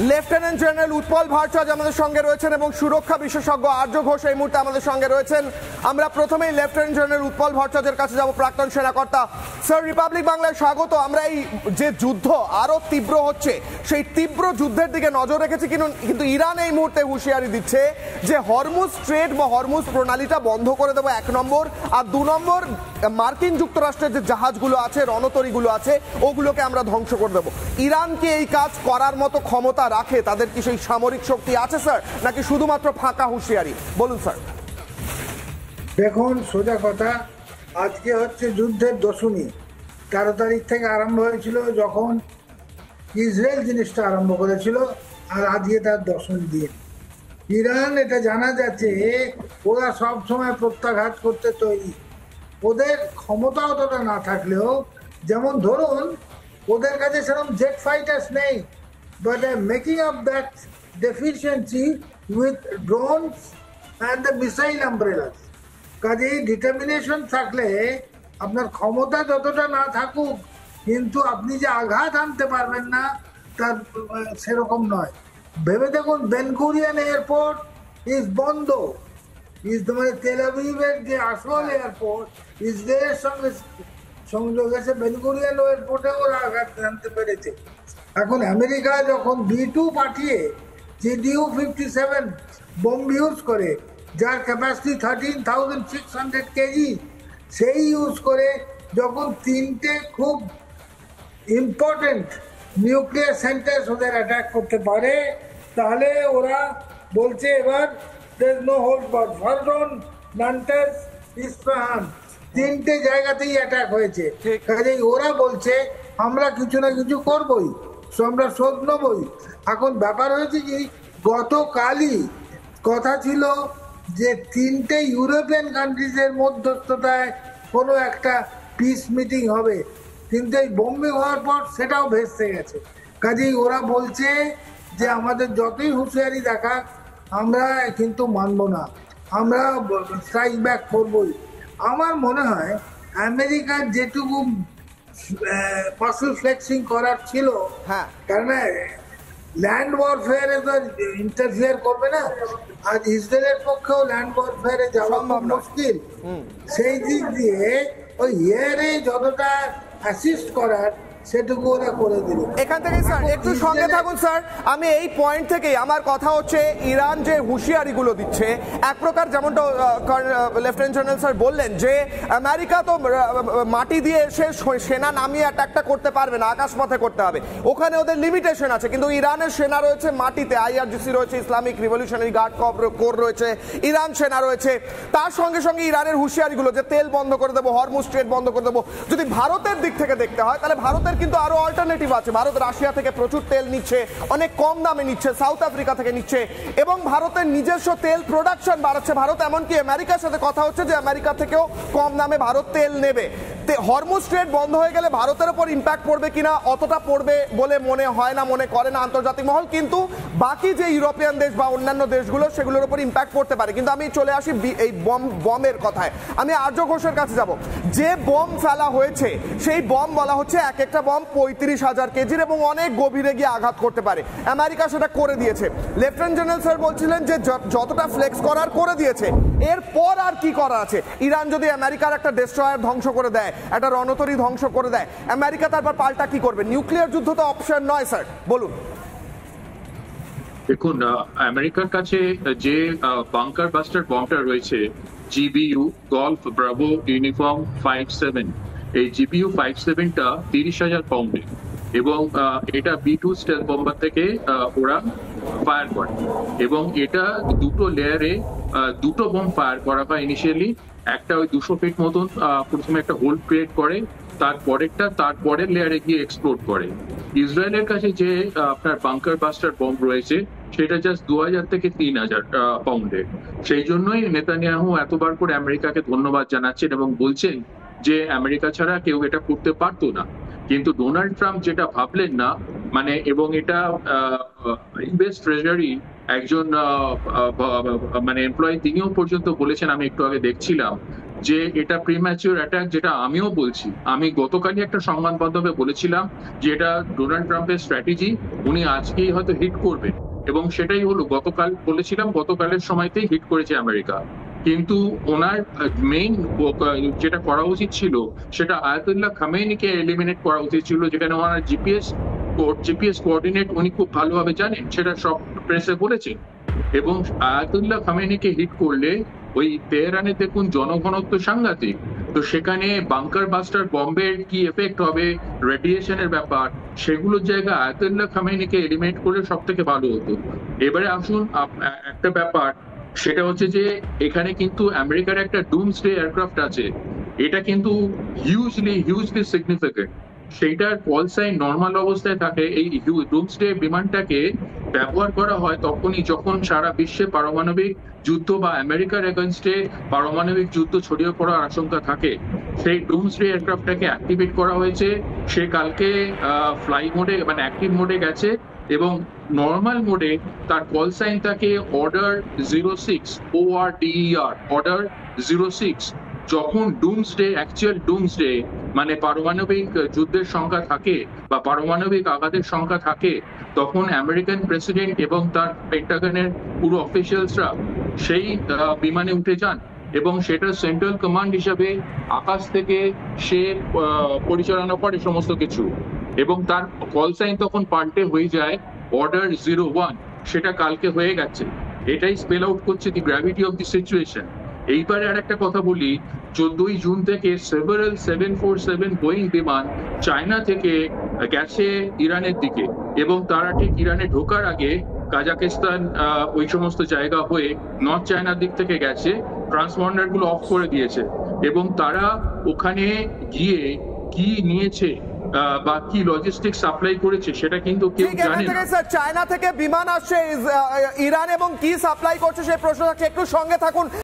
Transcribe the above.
Lieutenant general Utpal Bhattacharya আমাদের সঙ্গে রয়েছেন এবং সুরক্ষা বিশেষজ্ঞ আর্য ঘোষ এই মুহূর্তে আমাদের সঙ্গে রয়েছেন। আমরা প্রথমেই লেফটেন্যান্ট জেনারেল উৎপল ভট্টাচার্যের কাছে যাব, প্রাক্তন সেনাকর্তা। স্যার, রিপাবলিক বাংলায় স্বাগত। আমরা এই যে যুদ্ধ আরো তীব্র হচ্ছে, সেই তীব্র যুদ্ধের দিকে নজর রেখেছি, কিন্তু ইরান এই মুহূর্তে হুঁশিয়ারি দিচ্ছে যে হরমুজ স্ট্রেট বা হরমুজ প্রণালীটা বন্ধ করে দেবো, 1 নম্বর। আর 2 নম্বর, মার্কিন যুক্তরাষ্ট্রের যে জাহাজগুলো আছে, রণতরীগুলো আছে, ওগুলোকে আমরা ধ্বংস করে দেবো। ইরান কি এই কাজ করার মতো ক্ষমতা রাখে? তাদের কি সেই সামরিক শক্তি আছে স্যার, নাকি শুধুমাত্র ফাঁকা হুঁশিয়ারি? বলুন স্যার। দেখুন, সোজা কথা, আজকে হচ্ছে যুদ্ধের দশমী। 13 তারিখ থেকে আরম্ভ হয়েছিল, যখন ইসরায়েল জিনিসটা আরম্ভ করেছিল, আর আজকে তার দশমী দিন। ইরান, এটা জানা যাচ্ছে ওরা সব সময় প্রত্যাঘাত করতে তৈরি। ওদের ক্ষমতা অতটা না থাকলেও, যেমন ধরুন ওদের কাছে সেরকম জেট ফাইটার্স নেই, but making up that deficiency with drones and the missile umbrellas. কাজেই ডিটারমিনেশন থাকলে আপনার ক্ষমতা যতটা না থাকুক, কিন্তু আপনি যে আঘাত আনতে পারবেন না তার সেরকম নয়। ভেবে দেখুন, বেন গুরিয়ন এয়ারপোর্ট ইজ বন্ধ। মানে তেল আবিবের যে আসল এয়ারপোর্ট, ইসরায়েলের সঙ্গে সংযোগ আছে, বেন গুরিয়ন এয়ারপোর্টে ওরা আঘাত আনতে পেরেছে। এখন আমেরিকা যখন B-2 পাঠিয়ে GDU-57 বোম ইউজ করে, যার ক্যাপাসিটি 13,600 কেজি, সেই ইউজ করে যখন 3টে খুব ইম্পর্টেন্ট নিউক্লিয়ার সেন্টার ওদের অ্যাটাক করতে পারে, তাহলে ওরা বলছে এবার there is no hold bar. ফারদন, নান্টাস, Isfahan, 3টে জায়গাতেই অ্যাটাক হয়েছে। কাজেই ওরা বলছে আমরা কিছু না কিছু করবই, আমরা শোধ নেবই। এখন ব্যাপার হয়েছে কি, গতকালই কথা ছিল যে 3টে ইউরোপিয়ান কান্ট্রিজের মধ্যস্থতায় কোনো একটা পিস মিটিং হবে, কিন্তু এই বোম্বিং হওয়ার পর সেটাও ভেস্তে গেছে। কাজেই ওরা বলছে যে আমাদের যতই হুঁশিয়ারি দেখা, আমরা কিন্তু মানব না, আমরা স্ট্রাইক ব্যাক করবই। আমার মনে হয় আমেরিকার যেটুকু মাসল ফ্লেক্সিং করার ছিল, কারণ ল্যান্ড ওয়ারফেয়ারে তো ইন্টারফেয়ার করবে না। আজ ইসরায়েলের পক্ষেও ল্যান্ড ওয়ারফেয়ারে যাওয়া খুব মুশকিল। সেই দিক দিয়ে ওই এয়ারে যতটা অ্যাসিস্ট করার, সেটুকু ওরা করে দিল। এখান থেকে স্যার একটু সঙ্গে থাকুন স্যার। আমি এই পয়েন্ট থেকেই আমার কথা হচ্ছে, ইরান যে হুঁশিয়ারিগুলো দিচ্ছে, এক প্রকার যেমনটা লেফটেন্যান্ট জেনারেল স্যার বললেন যে আমেরিকা তো মাটি দিয়ে এসে সেনা নামিয়ে অ্যাটাকটা করতে পারবে না, আকাশপথে করতে হবে, ওখানে ওদের লিমিটেশন আছে। কিন্তু ইরানের সেনা রয়েছে মাটিতে, IRGC রয়েছে, ইসলামিক রিভলিউশনারি গার্ড কোর রয়েছে, ইরান সেনা রয়েছে। তার সঙ্গে সঙ্গে ইরানের হুঁশিয়ারিগুলো যে তেল বন্ধ করে দেবো, হরমুজ স্ট্রেট বন্ধ করে দেবো। যদি ভারতের দিক থেকে দেখতে হয়, তাহলে ভারতের কিন্তু আরো অল্টারনেটিভ আছে। ভারত রাশিয়া থেকে প্রচুর তেল নিচ্ছে, অনেক কম দামে নিচ্ছে, সাউথ আফ্রিকা থেকে নিচ্ছে, এবং ভারতের নিজস্ব তেল প্রোডাকশন বাড়াচ্ছে। ভারত এমনকি আমেরিকার সাথে কথা হচ্ছে যে আমেরিকা থেকেও কম দামে ভারত তেল নেবে। হরমুজ স্ট্রেট বন্ধ হয়ে গেলে ভারতের উপর ইম্প্যাক্ট পড়বে কিনা, অতটা পড়বে বলে মনে হয় না, মনে করে না আন্তর্জাতিক মহল। কিন্তু বাকি যে ইউরোপিয়ান দেশ বা অন্যান্য দেশগুলো, সেগুলোর উপর ইম্প্যাক্ট পড়তে পারে। কিন্তু আমি চলে আসি এই বমের কথায়। আমি আর্য ঘোষের কাছে যাব। যে বম ফেলা হয়েছে, সেই বম বলা হচ্ছে এক একটা বম 35,000 কেজির এবং অনেক গভীরে গিয়ে আঘাত করতে পারে। আমেরিকা সেটা করে দিয়েছে। লেফটেন্যান্ট জেনারেল স্যার বলছিলেন যে যতটা ফ্লেক্স করার করে দিয়েছে, এরপর আর কি করা আছে? ইরান যদি আমেরিকার একটা ডেস্ট্রয়ার ধ্বংস করে দেয়, একটা রণতরী ধ্বংস করে দেয়, আমেরিকা তারপর পাল্টা কি করবে? নিউক্লিয়ার যুদ্ধ তো অপশন নয় স্যার, বলুন। দেখুন, আমেরিকার কাছে যে বাংকার বাস্টার বমটা রয়েছে, GBU গলফ ব্রাভো ইউনিফর্ম 57, এই GBU-57টা 30,000 পাউন্ডের, এবং এটা B-2 স্টেলথ বম্বার থেকে ওরা ফায়ার করে, এবং এটা দুটো লেয়ারে দুটো বম ফায়ার করা হয় ইনিশিয়ালি। একটা ওই 200 ফিট মতন প্রথমে একটা হোল ক্রিয়েট করে, তারপরের লেয়ারে গিয়ে এক্সপ্লোড করে। ইসরায়েলের কাছে যে আপনার বাংকার বাস্টার বম রয়েছে, সেটা জাস্ট 2,000 থেকে 3,000 পাউন্ডের। সেই জন্যই নেতানিয়াহু এতবার করে আমেরিকাকে ধন্যবাদ জানাচ্ছেন এবং বলছেন যে আমেরিকা ছাড়া কেউ এটা করতে পারতো না। কিন্তু ডোনাল্ড ট্রাম্প যেটা ভাবলেন না, মানে, এবং এটা ইউএস ট্রেজারি একজন মানে এমপ্লয়ি, তিনিও পর্যন্ত বলেছেন, আমি একটু আগে দেখছিলাম যে এটা প্রিম্যাচিওর অ্যাটাক, যেটা আমিও বলছি। আমি গতকালই একটা সংবাদ মাধ্যমে বলেছিলাম যে এটা ডোনাল্ড ট্রাম্পের স্ট্র্যাটেজি, উনি আজকেই হয়তো হিট করবেন, এবং সেটাই হলো। গতকাল বলেছিলাম, গতকালের সময়তেই হিট করেছে আমেরিকা। কিন্তু ওনার মেইন যেটা করা উচিত ছিল সেটা আয়াতুল্লাহ খামেনিকে এলিমিনেট করা উচিত ছিল, যেখানে ওনার জিপিএস কোঅর্ডিনেট উনি খুব ভালোভাবে জানেন, সেটা সব প্রেসে বলেছেন। এবং আয়াতুল্লাহ খামেনিকে হিট করলে ওই তেহরানে দেখুন জনঘনত্ব সাংঘাতিক, তো সেখানে বাংকার বাস্টার বম্বের কি এফেক্ট হবে, রেডিয়েশনের ব্যাপার, সেগুলোর জায়গায় আয়াতুল্লাহ খামেনিকে এলিমিনেট করলে সব থেকে ভালো হতো। এবারে আসুন একটা ব্যাপার, সেটা হচ্ছে যে এখানে কিন্তু আমেরিকার একটা ডুমসডে এয়ারক্রাফট আছে, এটা কিন্তু হিউজলি সিগনিফিকেন্ট। সেইটার কল সাইন নর্মাল অবস্থায় থাকে। এই ডুমসডে বিমানটাকে ব্যবহার করা হয় তখনই যখন সারা বিশ্বে পারমাণবিক যুদ্ধ বা আমেরিকার এগেনস্টে পারমাণবিক যুদ্ধ ছড়িয়ে পড়ার আশঙ্কা থাকে। সেই ডুমসডে এয়ারক্রাফটটাকে অ্যাক্টিভেট করা হয়েছে। সে কালকে ফ্লাই মোডে মানে অ্যাক্টিভ মোডে গেছে, এবং নর্মাল মোডে তার কল সাইন থাকে অর্ডার 06, অর্ডার 06। যখন অ্যাকচুয়াল ডুমসডে মানে পারমাণবিক যুদ্ধের সংখ্যা থাকে বা পারমাণবিক আঘাতের সংখ্যা থাকে, তখন আমেরিকান প্রেসিডেন্ট এবং তার পেন্টাগনের পুরো অফিসিয়ালসরা সেই বিমানে উঠে যান, এবং সেটা সেন্ট্রাল কমান্ড হিসাবে আকাশ থেকে সে পরিচালনা করে সমস্ত কিছু, এবং তার কল সাইন তখন পাল্টে হয়ে যায় অর্ডার 01। সেটা কালকে হয়ে গেছে। এটাই স্পেল আউট করছে দি গ্র্যাভিটি অফ দি সিচুয়েশন। এইবারে আর একটা কথা বলি, 14ই জুন থেকে সেভারাল 747 বোয়িং বিমান চায়না থেকে গেছে ইরানের দিকে, এবং তারা ঠিক ইরানে ঢোকার আগে কাজাকিস্তান ওই সমস্ত জায়গা হয়ে নর্থ চায়নার দিক থেকে গেছে, ট্রান্সপন্ডার গুলো অফ করে দিয়েছে, এবং তারা ওখানে গিয়ে কি নিয়েছে বা কি লজিস্টিক সাপ্লাই করেছে সেটা কিন্তু কেউ জানে না। স্যার, চায়না থেকে বিমান আসছে ইরান এবং কি সাপ্লাই করছে সেই প্রশ্ন থাকছে, একটু সঙ্গে থাকুন।